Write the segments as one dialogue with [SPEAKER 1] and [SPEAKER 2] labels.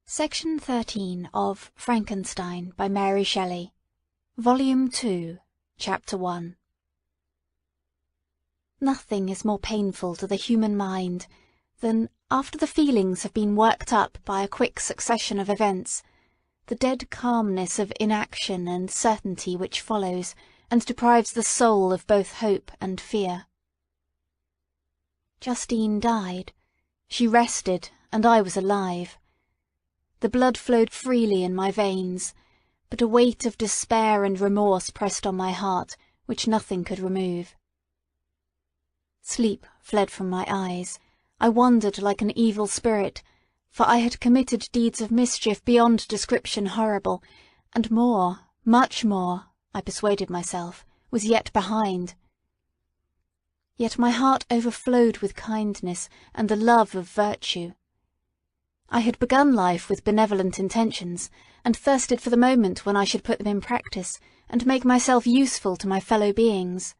[SPEAKER 1] Section 13 of Frankenstein by Mary Shelley, Volume 2, Chapter 1. Nothing is more painful to the human mind than, after the feelings have been worked up by a quick succession of events, the dead calmness of inaction and certainty which follows, and deprives the soul of both hope and fear. Justine died. She rested, and I was alive. The blood flowed freely in my veins, but a weight of despair and remorse pressed on my heart, which nothing could remove. Sleep fled from my eyes. I wandered like an evil spirit, for I had committed deeds of mischief beyond description horrible, and more, much more, I persuaded myself, was yet behind. Yet my heart overflowed with kindness and the love of virtue. I had begun life with benevolent intentions, and thirsted for the moment when I should put them in practice, and make myself useful to my fellow beings.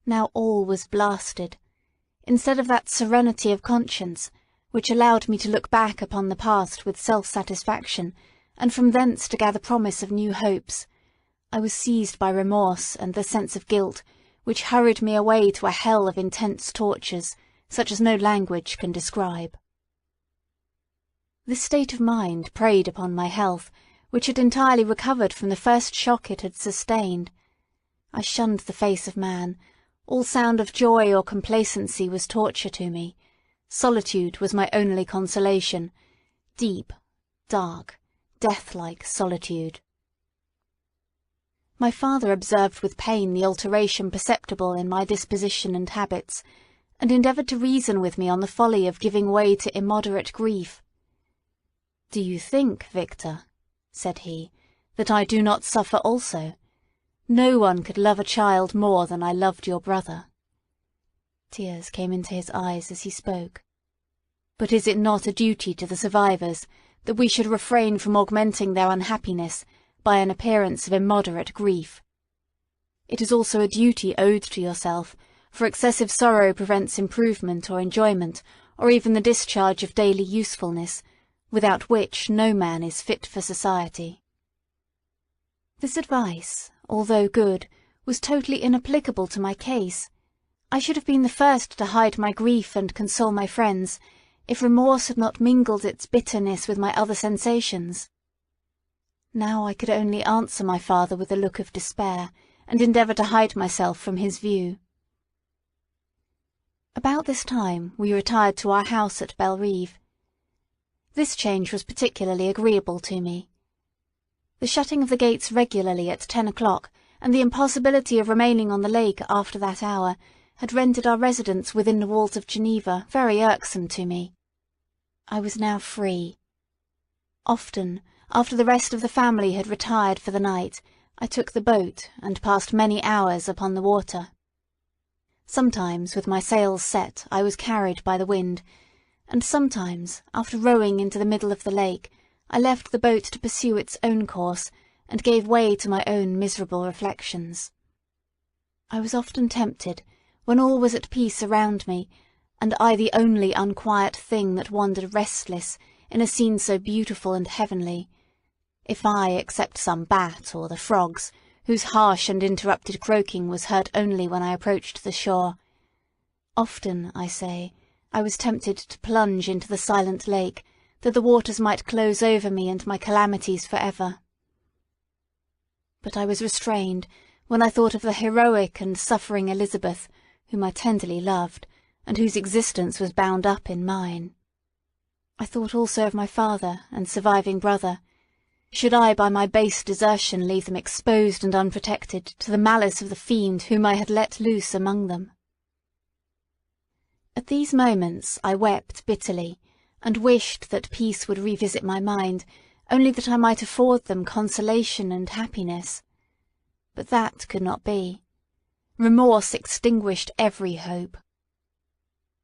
[SPEAKER 1] Now all was blasted. Instead of that serenity of conscience, which allowed me to look back upon the past with self-satisfaction, and from thence to gather promise of new hopes, I was seized by remorse and the sense of guilt, which hurried me away to a hell of intense tortures, such as no language can describe. This state of mind preyed upon my health, which had entirely recovered from the first shock it had sustained. I shunned the face of man. All sound of joy or complacency was torture to me. Solitude was my only consolation. Deep, dark, death-like solitude. My father observed with pain the alteration perceptible in my disposition and habits, and endeavoured to reason with me on the folly of giving way to immoderate grief. "Do you think, Victor," said he, "that I do not suffer also? No one could love a child more than I loved your brother." Tears came into his eyes as he spoke. "But is it not a duty to the survivors that we should refrain from augmenting their unhappiness by an appearance of immoderate grief? It is also a duty owed to yourself, for excessive sorrow prevents improvement or enjoyment, or even the discharge of daily usefulness, without which no man is fit for society." This advice, although good, was totally inapplicable to my case. I should have been the first to hide my grief and console my friends, if remorse had not mingled its bitterness with my other sensations. Now I could only answer my father with a look of despair, and endeavour to hide myself from his view. About this time we retired to our house at Bellerive. This change was particularly agreeable to me. The shutting of the gates regularly at 10 o'clock, and the impossibility of remaining on the lake after that hour, had rendered our residence within the walls of Geneva very irksome to me. I was now free. Often, after the rest of the family had retired for the night, I took the boat, and passed many hours upon the water. Sometimes, with my sails set, I was carried by the wind, and sometimes, after rowing into the middle of the lake, I left the boat to pursue its own course, and gave way to my own miserable reflections. I was often tempted, when all was at peace around me, and I the only unquiet thing that wandered restless in a scene so beautiful and heavenly, if I except some bat or the frogs, whose harsh and interrupted croaking was heard only when I approached the shore. Often, I say, I was tempted to plunge into the silent lake, that the waters might close over me and my calamities for ever. But I was restrained when I thought of the heroic and suffering Elizabeth, whom I tenderly loved, and whose existence was bound up in mine. I thought also of my father and surviving brother. Should I by my base desertion leave them exposed and unprotected to the malice of the fiend whom I had let loose among them? At these moments I wept bitterly, and wished that peace would revisit my mind, only that I might afford them consolation and happiness. But that could not be. Remorse extinguished every hope.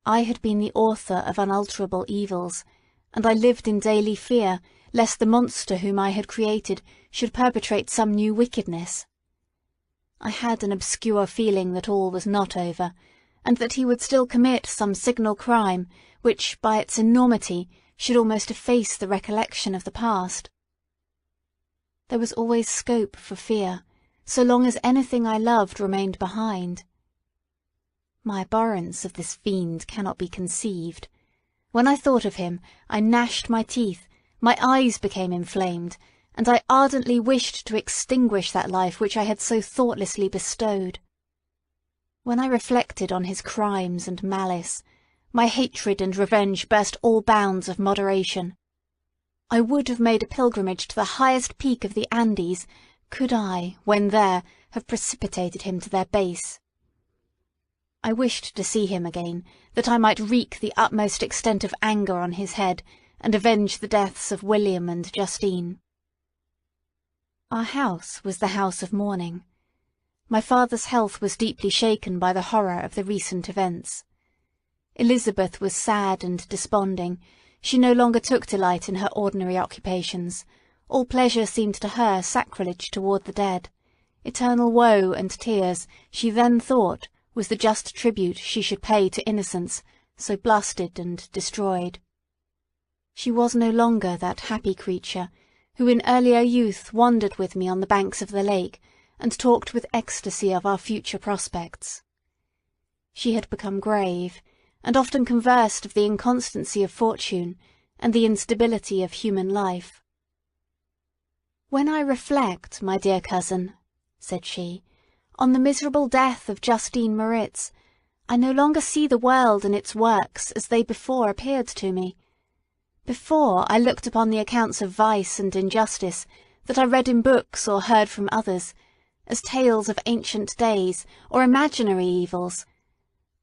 [SPEAKER 1] I had been the author of unalterable evils, and I lived in daily fear lest the monster whom I had created should perpetrate some new wickedness. I had an obscure feeling that all was not over, and that he would still commit some signal crime, which, by its enormity, should almost efface the recollection of the past. There was always scope for fear, so long as anything I loved remained behind. My abhorrence of this fiend cannot be conceived. When I thought of him, I gnashed my teeth, my eyes became inflamed, and I ardently wished to extinguish that life which I had so thoughtlessly bestowed. When I reflected on his crimes and malice, my hatred and revenge burst all bounds of moderation. I would have made a pilgrimage to the highest peak of the Andes, could I, when there, have precipitated him to their base. I wished to see him again, that I might wreak the utmost extent of anger on his head, and avenge the deaths of William and Justine. Our house was the house of mourning. My father's health was deeply shaken by the horror of the recent events. Elizabeth was sad and desponding. She no longer took delight in her ordinary occupations. All pleasure seemed to her sacrilege toward the dead. Eternal woe and tears, she then thought, was the just tribute she should pay to innocence, so blasted and destroyed. She was no longer that happy creature who in earlier youth wandered with me on the banks of the lake and talked with ecstasy of our future prospects. She had become grave, and often conversed of the inconstancy of fortune and the instability of human life. "When I reflect, my dear cousin," said she, "on the miserable death of Justine Moritz, I no longer see the world and its works as they before appeared to me. Before I looked upon the accounts of vice and injustice that I read in books or heard from others, as tales of ancient days or imaginary evils.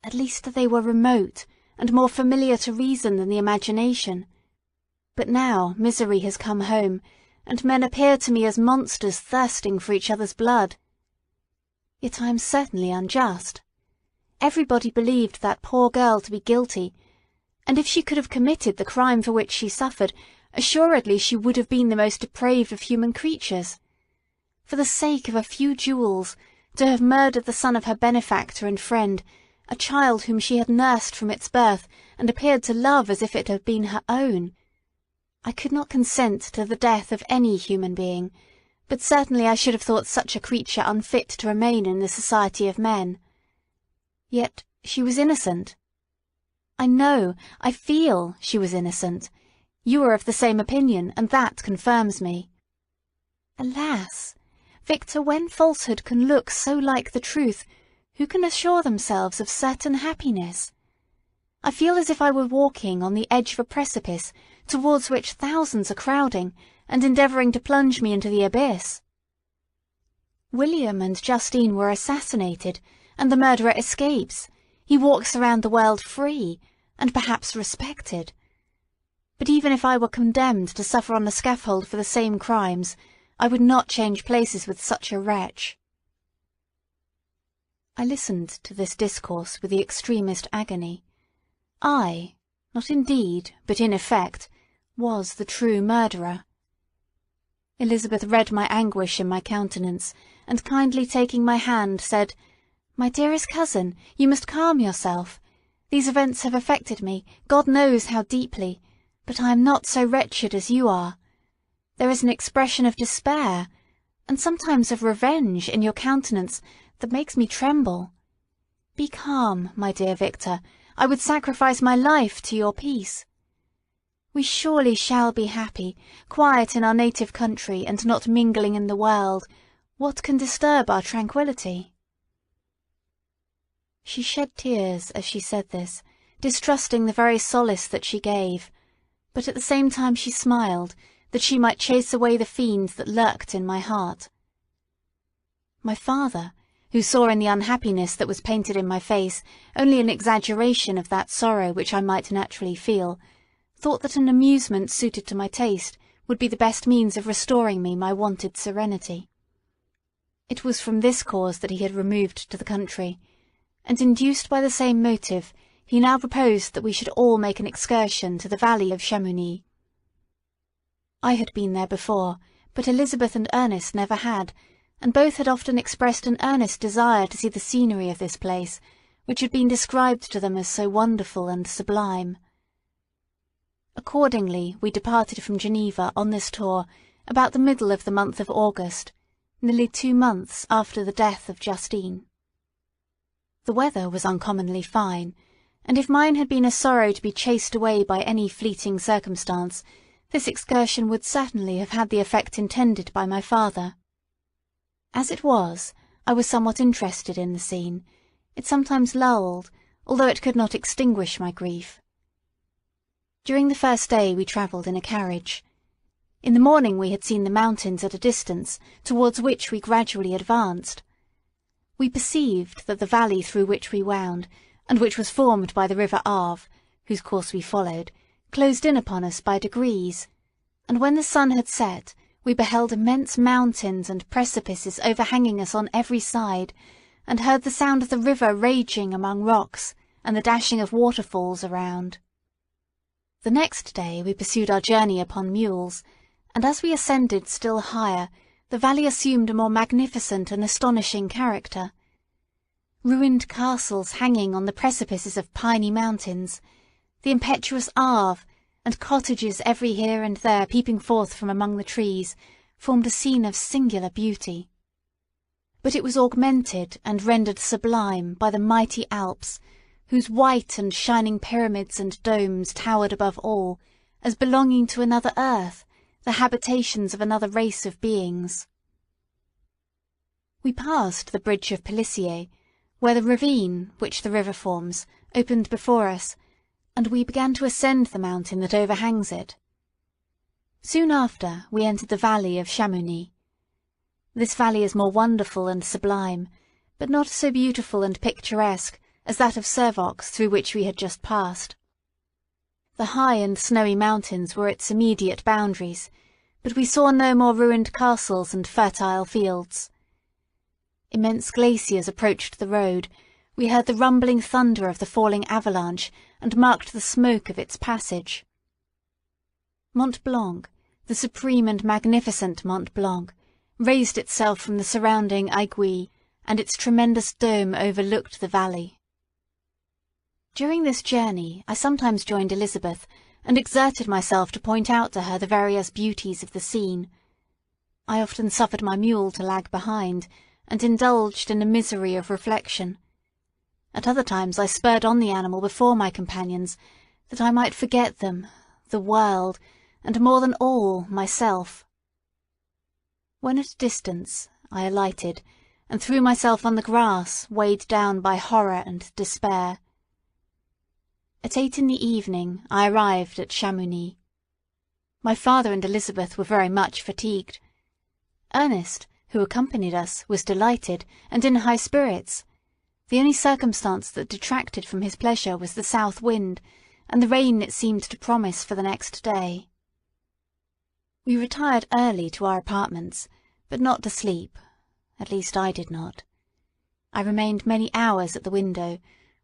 [SPEAKER 1] At least they were remote and more familiar to reason than the imagination. But now misery has come home, and men appear to me as monsters thirsting for each other's blood. Yet I am certainly unjust. Everybody believed that poor girl to be guilty, and if she could have committed the crime for which she suffered, assuredly she would have been the most depraved of human creatures. For the sake of a few jewels, to have murdered the son of her benefactor and friend, a child whom she had nursed from its birth and appeared to love as if it had been her own. I could not consent to the death of any human being, but certainly I should have thought such a creature unfit to remain in the society of men. Yet she was innocent. I know, I feel she was innocent. You are of the same opinion, and that confirms me. Alas! Victor, when falsehood can look so like the truth, who can assure themselves of certain happiness? I feel as if I were walking on the edge of a precipice towards which thousands are crowding and endeavouring to plunge me into the abyss. William and Justine were assassinated, and the murderer escapes. He walks around the world free, and perhaps respected. But even if I were condemned to suffer on the scaffold for the same crimes, I would not change places with such a wretch." I listened to this discourse with the extremest agony. I, not in deed, but in effect, was the true murderer. Elizabeth read my anguish in my countenance, and kindly taking my hand, said, "My dearest cousin, you must calm yourself. These events have affected me, God knows how deeply, but I am not so wretched as you are. There is an expression of despair, and sometimes of revenge, in your countenance that makes me tremble. Be calm, my dear Victor. I would sacrifice my life to your peace. We surely shall be happy, quiet in our native country, and not mingling in the world. What can disturb our tranquillity?" She shed tears as she said this, distrusting the very solace that she gave, but at the same time she smiled, that she might chase away the fiend that lurked in my heart. My father, who saw in the unhappiness that was painted in my face only an exaggeration of that sorrow which I might naturally feel, thought that an amusement suited to my taste would be the best means of restoring me my wonted serenity. It was from this cause that he had removed to the country, and induced by the same motive, he now proposed that we should all make an excursion to the valley of Chamounix. I had been there before, but Elizabeth and Ernest never had, and both had often expressed an earnest desire to see the scenery of this place, which had been described to them as so wonderful and sublime. Accordingly, we departed from Geneva on this tour about the middle of the month of August, nearly 2 months after the death of Justine. The weather was uncommonly fine, and if mine had been a sorrow to be chased away by any fleeting circumstance, this excursion would certainly have had the effect intended by my father. As it was, I was somewhat interested in the scene. It sometimes lulled, although it could not extinguish my grief. During the first day we travelled in a carriage. In the morning we had seen the mountains at a distance, towards which we gradually advanced. We perceived that the valley through which we wound, and which was formed by the river Arve, whose course we followed, closed in upon us by degrees, and when the sun had set, we beheld immense mountains and precipices overhanging us on every side, and heard the sound of the river raging among rocks, and the dashing of waterfalls around. The next day we pursued our journey upon mules, and as we ascended still higher, the valley assumed a more magnificent and astonishing character. Ruined castles hanging on the precipices of piny mountains, the impetuous Arve, and cottages every here and there peeping forth from among the trees, formed a scene of singular beauty. But it was augmented and rendered sublime by the mighty Alps, whose white and shining pyramids and domes towered above all, as belonging to another earth, the habitations of another race of beings. We passed the bridge of Pélissier, where the ravine, which the river forms, opened before us, and we began to ascend the mountain that overhangs it. Soon after we entered the valley of Chamounix. This valley is more wonderful and sublime, but not so beautiful and picturesque as that of Servox through which we had just passed. The high and snowy mountains were its immediate boundaries, but we saw no more ruined castles and fertile fields. Immense glaciers approached the road. We heard the rumbling thunder of the falling avalanche, and marked the smoke of its passage. Mont Blanc, the supreme and magnificent Mont Blanc, raised itself from the surrounding aiguilles, and its tremendous dome overlooked the valley. During this journey I sometimes joined Elizabeth, and exerted myself to point out to her the various beauties of the scene. I often suffered my mule to lag behind, and indulged in a misery of reflection. At other times I spurred on the animal before my companions, that I might forget them, the world, and more than all, myself. When at a distance, I alighted, and threw myself on the grass, weighed down by horror and despair. At 8 in the evening I arrived at Chamounix. My father and Elizabeth were very much fatigued. Ernest, who accompanied us, was delighted, and in high spirits. The only circumstance that detracted from his pleasure was the south wind, and the rain it seemed to promise for the next day. We retired early to our apartments, but not to sleep. At least I did not. I remained many hours at the window,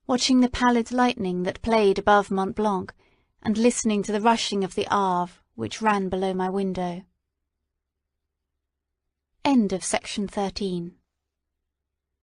[SPEAKER 1] watching the pallid lightning that played above Mont Blanc, and listening to the rushing of the Arve, which ran below my window. End of section 13.